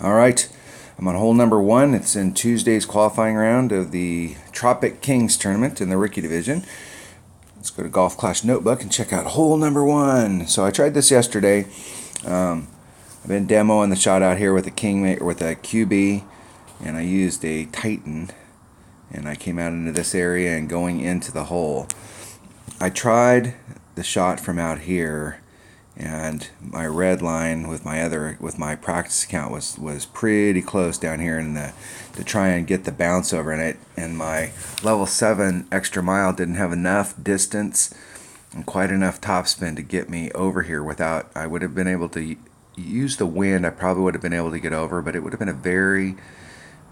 All right, I'm on hole number 1. It's in Tuesday's qualifying round of the Tropic Kings tournament in the rookie division. Let's go to Golf Clash Notebook and check out hole number 1. So I tried this yesterday. I've been demoing the shot out here with a QB, and I used a Titan, and I came out into this area and going into the hole. I tried the shot from out here, and my red line with my practice account was pretty close down here to try and get the bounce over in it, and my level 7 extra mile didn't have enough distance and quite enough topspin to get me over here without. I would have been able to use the wind. I probably would have been able to get over, but it would have been a very,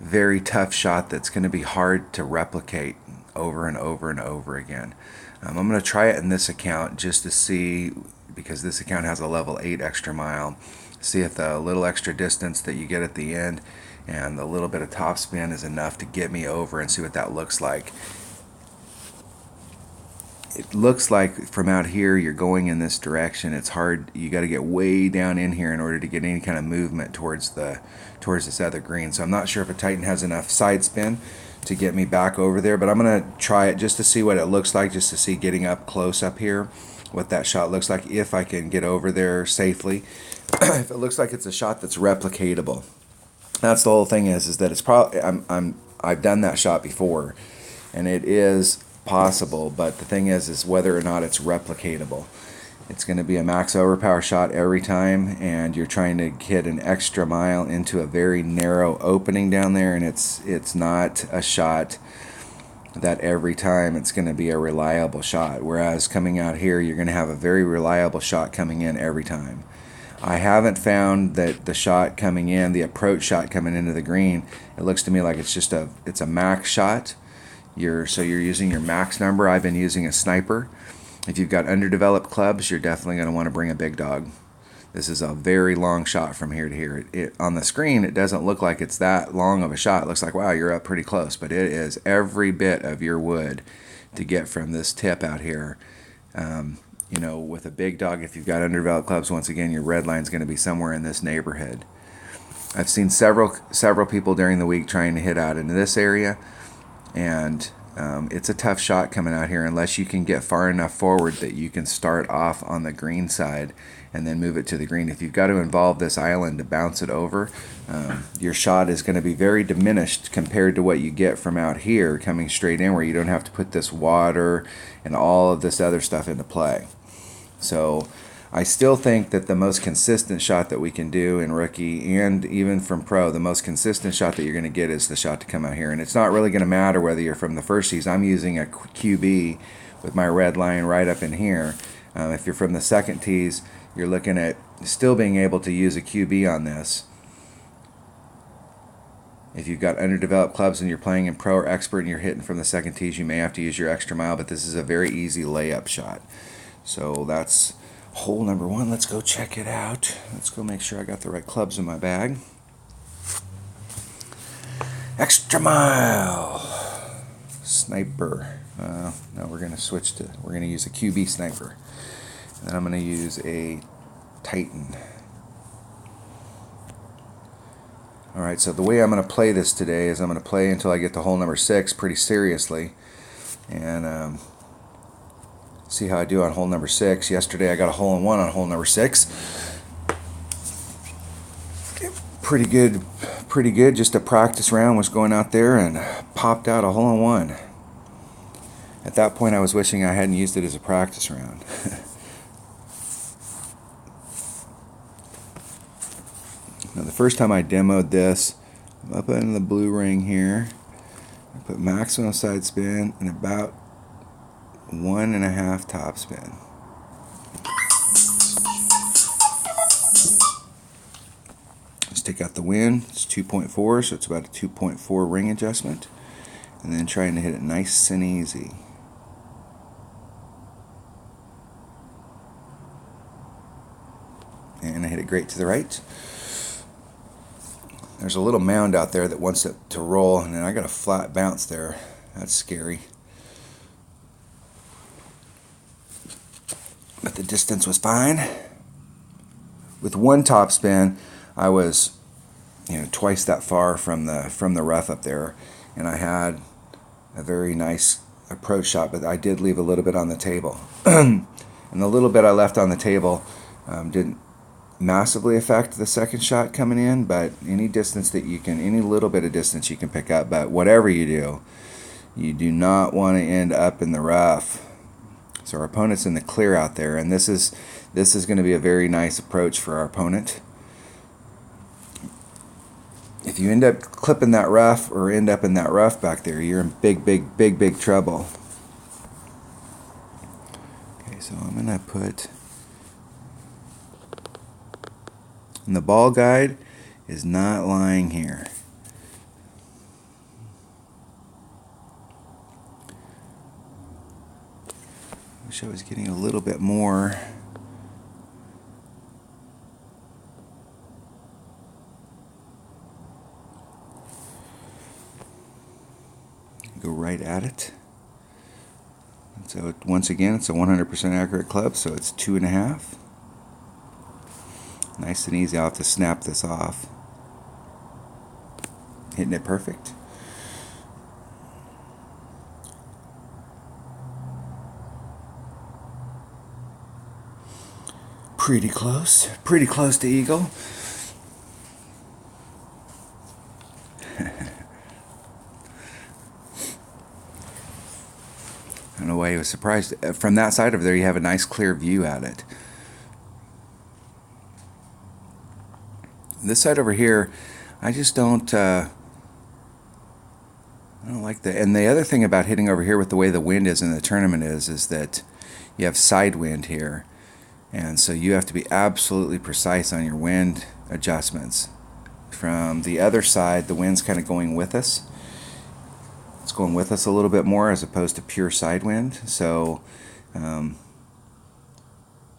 very tough shot that's going to be hard to replicate over and over and over again. I'm going to try it in this account just to see, because this account has a level 8 extra mile, see if the little extra distance that you get at the end and the little bit of topspin is enough to get me over, and see what that looks like. It looks like from out here you're going in this direction. It's hard. You got to get way down in here in order to get any kind of movement towards this other green. So I'm not sure if a Titan has enough side spin to get me back over there, but I'm going to try it just to see what it looks like, just to see getting up close up here what that shot looks like, if I can get over there safely. If it looks like it's a shot that's replicatable. That's the whole thing is that it's probably I've done that shot before, and it is possible, but the thing is whether or not it's replicatable. It's going to be a max overpower shot every time, and you're trying to hit an extra mile into a very narrow opening down there, and it's not a shot that every time it's going to be a reliable shot. Whereas coming out here, you're going to have a very reliable shot coming in every time. I haven't found that the shot coming in, the approach shot coming into the green, it looks to me like it's a max shot. You're using your max number. I've been using a sniper. If you've got underdeveloped clubs, you're definitely going to want to bring a big dog. This is a very long shot from here to here. On the screen, it doesn't look like it's that long of a shot. It looks like, wow, you're up pretty close, but it is every bit of your wood to get from this tip out here. With a big dog, if you've got underdeveloped clubs, once again, your red line is going to be somewhere in this neighborhood. I've seen several people during the week trying to hit out into this area, and it's a tough shot coming out here unless you can get far enough forward that you can start off on the green side and then move it to the green. If you've got to involve this island to bounce it over, your shot is going to be very diminished compared to what you get from out here coming straight in, where you don't have to put this water and all of this other stuff into play. So I still think that the most consistent shot that we can do in rookie and even from pro, the most consistent shot that you're going to get is the shot to come out here. And it's not really going to matter whether you're from the first tees. I'm using a QB with my red line right up in here. If you're from the second tees, you're looking at still being able to use a QB on this. If you've got underdeveloped clubs and you're playing in pro or expert and you're hitting from the second tees, you may have to use your extra mile, but this is a very easy layup shot. So that's hole number 1. Let's go check it out. Let's go make sure I got the right clubs in my bag. Extra mile. Sniper. No, we're going to use a QB sniper. And then I'm going to use a Titan. Alright, so the way I'm going to play this today is I'm going to play until I get to hole number 6 pretty seriously. And see how I do on hole number 6. Yesterday I got a hole in 1 on hole number 6. Pretty good. Just a practice round. Was going out there and popped out a hole in 1. At that point I was wishing I hadn't used it as a practice round. Now the first time I demoed this, I'm up in the blue ring here. I put maximum side spin and about 1.5 topspin. Let's take out the wind. It's 2.4, so it's about a 2.4 ring adjustment. And then trying to hit it nice and easy. And I hit it great to the right. There's a little mound out there that wants it to roll, and then I got a flat bounce there. That's scary. But the distance was fine. With 1 topspin, I was twice that far from the rough up there, and I had a very nice approach shot, but I did leave a little bit on the table. And the little bit I left on the table didn't massively affect the second shot coming in, but any little bit of distance you can pick up. But whatever you do not want to end up in the rough. So our opponent's in the clear out there, and this is going to be a very nice approach for our opponent. If you end up clipping that rough or end up in that rough back there, you're in big trouble. Okay, so I'm going to put... And the ball guide is not lying here. Wish I was getting a little bit more. Go right at it. And so once again, it's a 100% accurate club, so it's 2.5. Nice and easy. I'll have to snap this off. Hitting it perfect. Pretty close to eagle. I don't know why he was surprised. From that side over there, you have a nice clear view at it. This side over here, I just don't. I don't like that. And the other thing about hitting over here with the way the wind is in the tournament is that you have side wind here, and so you have to be absolutely precise on your wind adjustments. From the other side, the wind's kind of going with us. It's going with us a little bit more as opposed to pure side wind. So you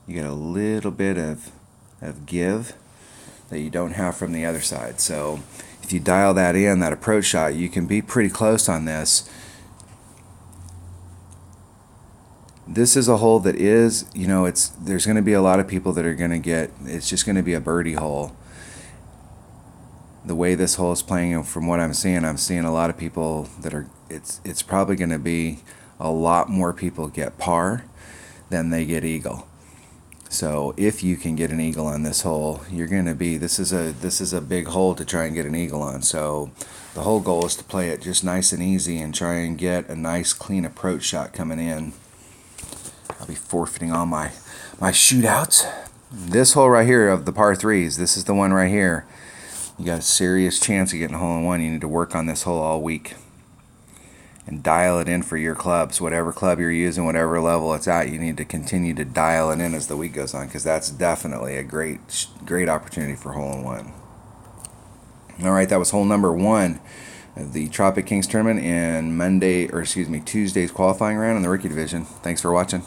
get a little bit of give that you don't have from the other side. So if you dial that in, that approach shot, you can be pretty close on this. This is a hole that is, there's going to be a lot of people that are going to get, it's just going to be a birdie hole. The way this hole is playing, and from what I'm seeing a lot of people that are, it's probably going to be a lot more people get par than they get eagle. So if you can get an eagle on this hole, you're going to be, this is a big hole to try and get an eagle on. So the whole goal is to play it just nice and easy and try and get a nice clean approach shot coming in. I'll be forfeiting all my shootouts. This hole right here of the par threes, this is the one right here. You got a serious chance of getting a hole in one. You need to work on this hole all week and dial it in for your clubs. Whatever club you're using, whatever level it's at, you need to continue to dial it in as the week goes on, because that's definitely a great opportunity for hole in one. All right, that was hole number 1 of the Tropic Kings tournament and Tuesday's qualifying round in the rookie division. Thanks for watching.